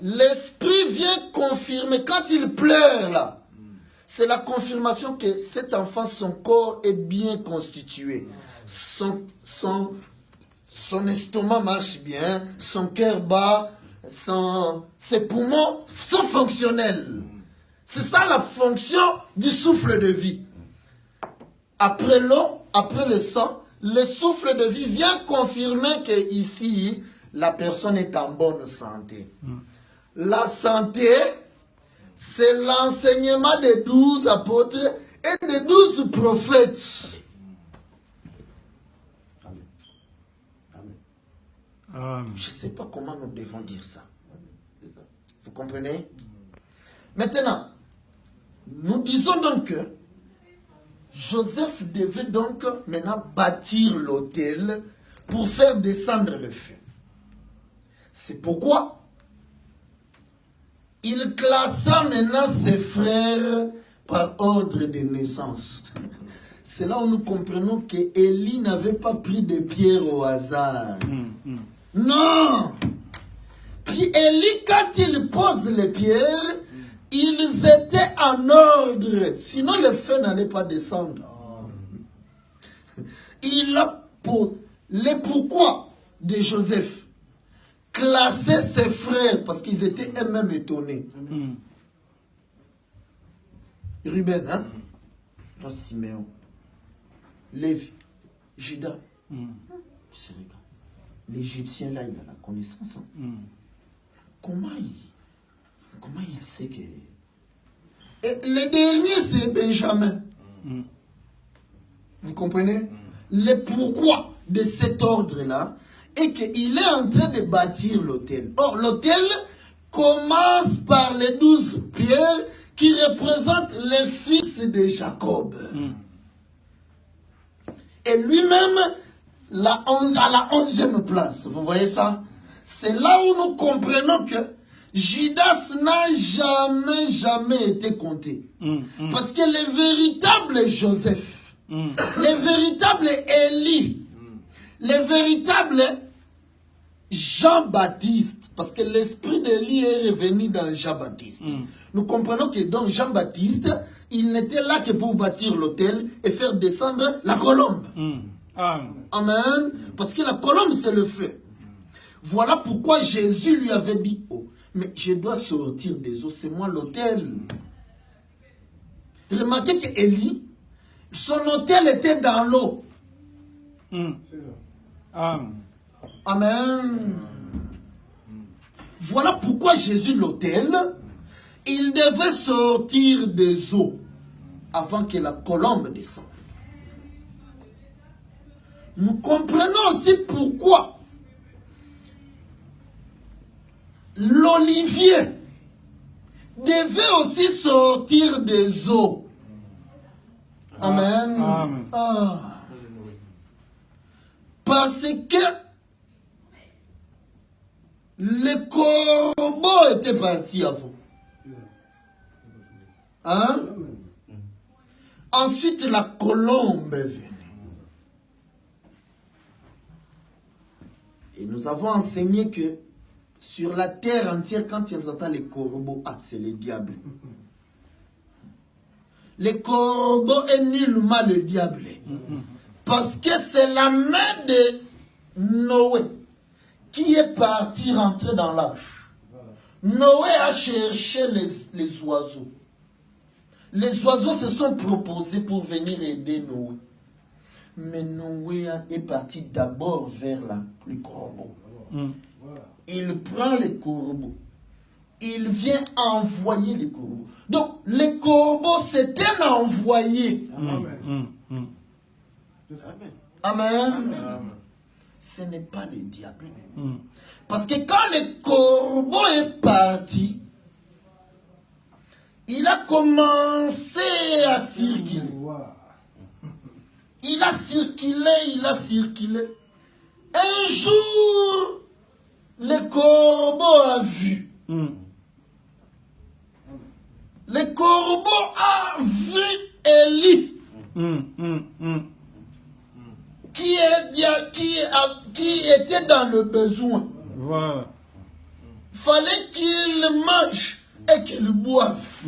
l'esprit vient confirmer, quand il pleure là, c'est la confirmation que cet enfant, son corps est bien constitué. Son estomac marche bien, son cœur bat, ses poumons sont fonctionnels. C'est ça la fonction du souffle de vie. Après l'eau, après le sang, le souffle de vie vient confirmer que ici, la personne est en bonne santé. La santé, c'est l'enseignement des 12 apôtres et des 12 prophètes. Je ne sais pas comment nous devons dire ça. Vous comprenez? Maintenant, nous disons donc que Joseph devait donc maintenant bâtir l'autel pour faire descendre le feu. C'est pourquoi il classa maintenant ses frères par ordre de naissance. C'est là où nous comprenons que Élie n'avait pas pris de pierres au hasard. Non! Puis Élie, quand il pose les pierres, ils étaient en ordre. Sinon, le feu n'allait pas descendre. Il a pour les pourquoi de Joseph classer ses frères parce qu'ils étaient eux-mêmes étonnés. Ruben, hein? Siméon, Lévi, Judas. C'est vrai. L'Égyptien là, il a la connaissance. Hein? Comment il sait que... Et le dernier, c'est Benjamin. Vous comprenez? Le pourquoi de cet ordre-là est qu'il est en train de bâtir l'autel. Or, l'autel commence par les 12 pierres qui représentent les fils de Jacob. Et lui-même, à la 11e place. Vous voyez ça? C'est là où nous comprenons que Judas n'a jamais été compté. Parce que le véritable Joseph, le véritable Élie, le véritable Jean-Baptiste, parce que l'esprit d'Élie est revenu dans Jean-Baptiste. Nous comprenons que dans Jean-Baptiste, il n'était là que pour bâtir l'autel et faire descendre la colombe. Amen. Parce que la colombe, c'est le feu. Voilà pourquoi Jésus lui avait dit, oh, mais je dois sortir des eaux, c'est moi l'autel. Remarquez qu'Élie, son autel était dans l'eau. Amen. Voilà pourquoi Jésus, l'autel, il devait sortir des eaux avant que la colombe descende. Nous comprenons aussi pourquoi l'olivier devait aussi sortir des eaux. Amen. Parce que le corbeau était parti avant. Hein? Ensuite, la colombe est venue. Et nous avons enseigné que sur la terre entière, quand ils entendent les corbeaux, c'est le diable. Le corbeau est nullement le diable. Parce que c'est la main de Noé qui est parti rentrer dans l'arche. Noé a cherché les oiseaux. Les oiseaux se sont proposés pour venir aider Noé. Mais Noé est parti d'abord vers le corbeau. Il prend les corbeaux. Il vient envoyer les corbeaux. Donc, les corbeaux, c'est un envoyé. Amen. Ce n'est pas le diable. Parce que quand le corbeau est parti, il a commencé à circuler. Il a circulé. Un jour, le corbeau a vu. Le corbeau a vu Élie. Qui était dans le besoin. Voilà. fallait qu'ils mangent et qu'ils boivent.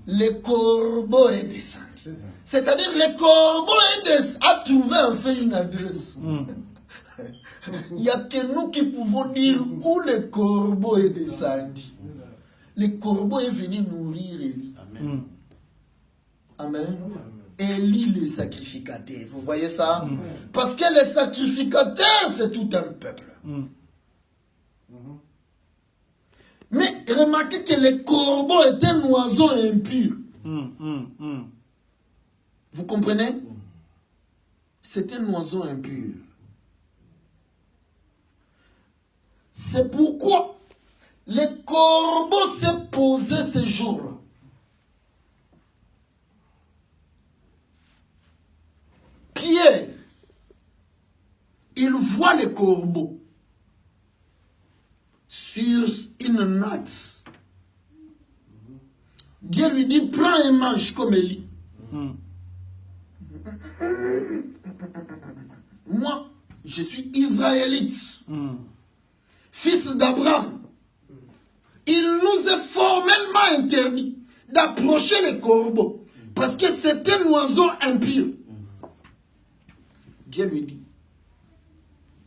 Le corbeau est descendu. C'est-à-dire le corbeau a trouvé enfin une adresse. Il n'y a que nous qui pouvons dire où le corbeau est descendu. Le corbeau est venu nourrir Élie. Amen. Amen. Élie le sacrificateur. Vous voyez ça? Parce que les sacrificateurs, c'est tout un peuple. Mais remarquez que le corbeau est un oiseau impur. Vous comprenez? C'est un oiseau impur. C'est pourquoi le corbeau s'est posé ce jour-là. Pierre, il voit le corbeau sur une natte. Dieu lui dit, prends et mange comme Élie. Moi, je suis israélite, fils d'Abraham. Il nous est formellement interdit d'approcher le corbeau parce que c'est un oiseau impur. Dieu lui dit,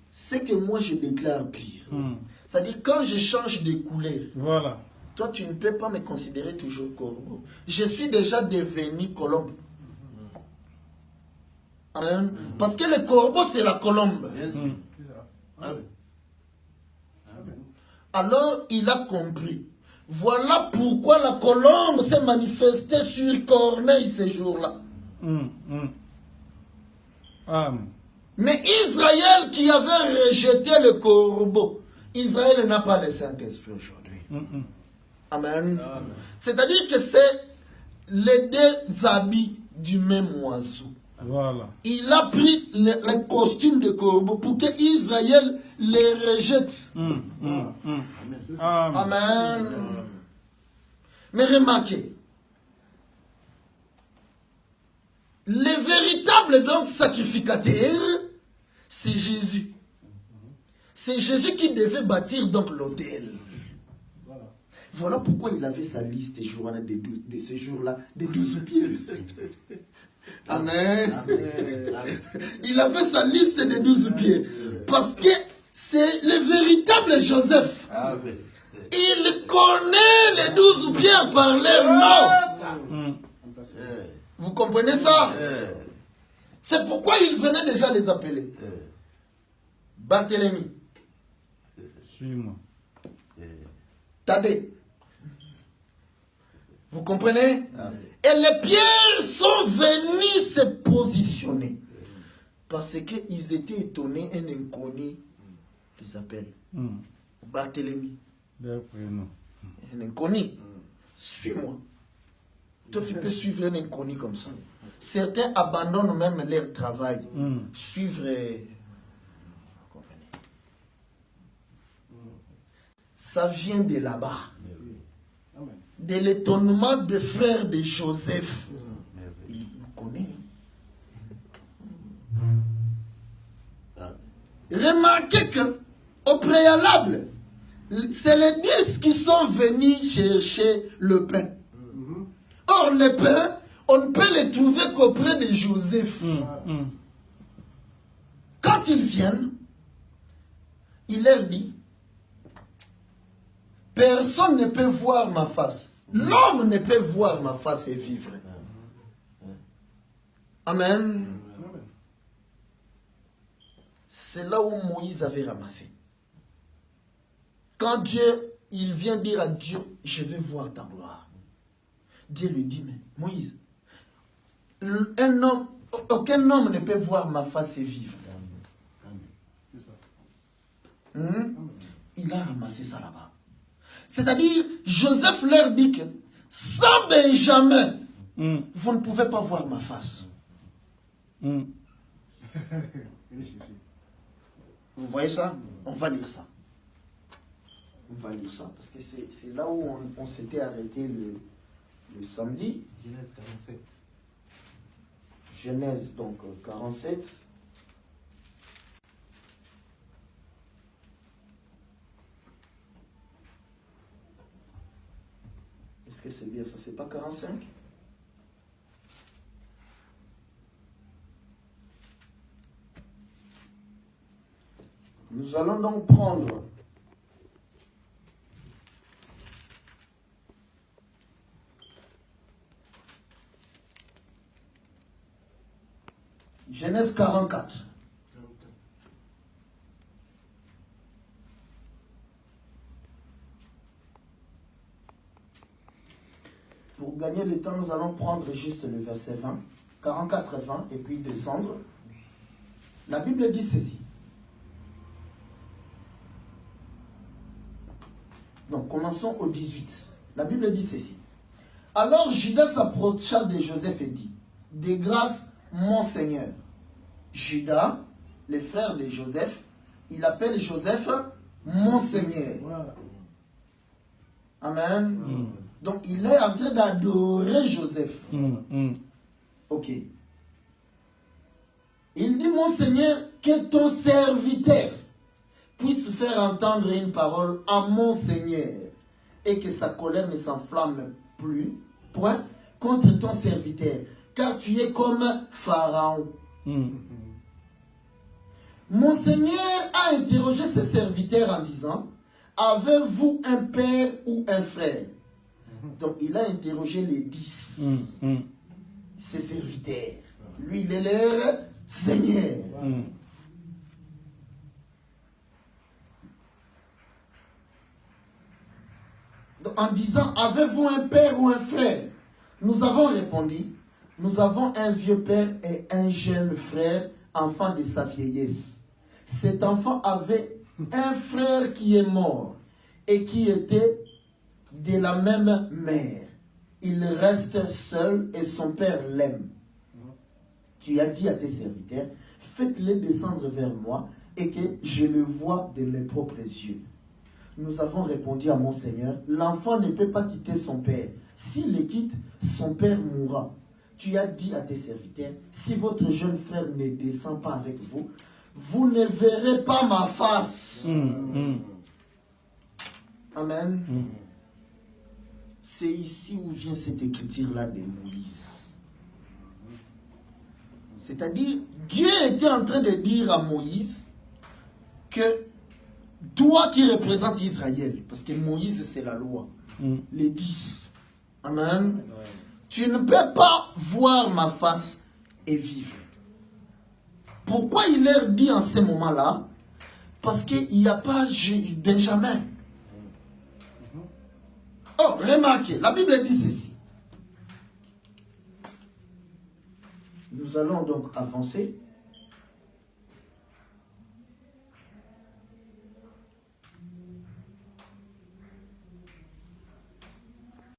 c'est que moi je déclare pire. C'est-à-dire quand je change de couleur, Voilà. toi tu ne peux pas me considérer toujours corbeau. Je suis déjà devenu colombe. Amen. Parce que le corbeau c'est la colombe. Alors il a compris. Voilà pourquoi la colombe s'est manifestée sur Corneille ce jour-là. Amen. Mais Israël qui avait rejeté le corbeau, Israël n'a pas le Saint-Esprit aujourd'hui. Amen. C'est-à-dire que c'est les deux habits du même oiseau. Voilà. Il a pris le costume de corbeau pour que Israël les rejette. Amen. Amen. Mais remarquez, les véritables donc sacrificateurs, c'est Jésus. C'est Jésus qui devait bâtir donc l'autel. Voilà pourquoi il avait sa liste de ce jour-là, des 12 pieds. Amen. Il avait sa liste des 12 pieds. Parce que c'est le véritable Joseph. Il connaît les 12 pieds par leur nom. Vous comprenez ça? C'est pourquoi il venait déjà les appeler. Barthélemy. Suis-moi. Thaddée. Vous comprenez? Et les pierres sont venues se positionner. Parce qu'ils étaient étonnés, un inconnu les appelle. Barthélemy. Un inconnu. Suis-moi. Toi, tu peux suivre un inconnu comme ça. Certains abandonnent même leur travail. Suivre. Ça vient de là-bas. De l'étonnement des frères de Joseph. Il nous connaît. Remarquez qu'au préalable, c'est les 10 qui sont venus chercher le pain. Or, le pain, on ne peut les trouver qu'auprès de Joseph. Quand ils viennent, il leur dit, personne ne peut voir ma face. L'homme ne peut voir ma face et vivre. Amen. C'est là où Moïse avait ramassé. Quand Dieu, il vient dire à Dieu, je vais voir ta gloire. Dieu lui dit, mais Moïse, aucun homme ne peut voir ma face et vivre. Il a ramassé ça là-bas. C'est-à-dire, Joseph leur dit que sans Benjamin, vous ne pouvez pas voir ma face. Vous voyez ça? On va lire ça. On va lire ça parce que c'est là où on s'était arrêté le samedi. Genèse 47. Genèse donc 47. Est-ce que c'est bien ça? C'est pas 45? Nous allons donc prendre Genèse 44. Pour gagner le temps, nous allons prendre juste le verset 20, 44 et 20, et puis descendre. La Bible dit ceci. Donc, commençons au 18. La Bible dit ceci. Alors Judas s'approcha de Joseph et dit, « De grâce, mon Seigneur. » Judas, le frère de Joseph, il appelle Joseph « Mon Seigneur. » Amen. Donc, il est en train d'adorer Joseph. Ok. Il dit, mon Seigneur, que ton serviteur puisse faire entendre une parole à mon Seigneur et que sa colère ne s'enflamme plus, point, contre ton serviteur, car tu es comme Pharaon. Mon Seigneur a interrogé ses serviteurs en disant, avez-vous un père ou un frère? Donc, il a interrogé les 10, ses serviteurs. Lui, il est leur Seigneur. Donc, en disant, avez-vous un père ou un frère? Nous avons répondu, nous avons un vieux père et un jeune frère, enfant de sa vieillesse. Cet enfant avait un frère qui est mort et qui était de la même mère. Il reste seul et son père l'aime. Tu as dit à tes serviteurs, faites-les descendre vers moi et que je le vois de mes propres yeux. Nous avons répondu à mon Seigneur, l'enfant ne peut pas quitter son père. S'il le quitte, son père mourra. Tu as dit à tes serviteurs, si votre jeune frère ne descend pas avec vous, vous ne verrez pas ma face. Amen. C'est ici où vient cette écriture-là de Moïse. C'est-à-dire, Dieu était en train de dire à Moïse que toi qui représentes Israël, parce que Moïse c'est la loi, les 10, amen, tu ne peux pas voir ma face et vivre. Pourquoi il leur dit en ce moment-là? Parce qu'il n'y a pas Benjamin. Oh, remarquez, la Bible dit ceci. Nous allons donc avancer.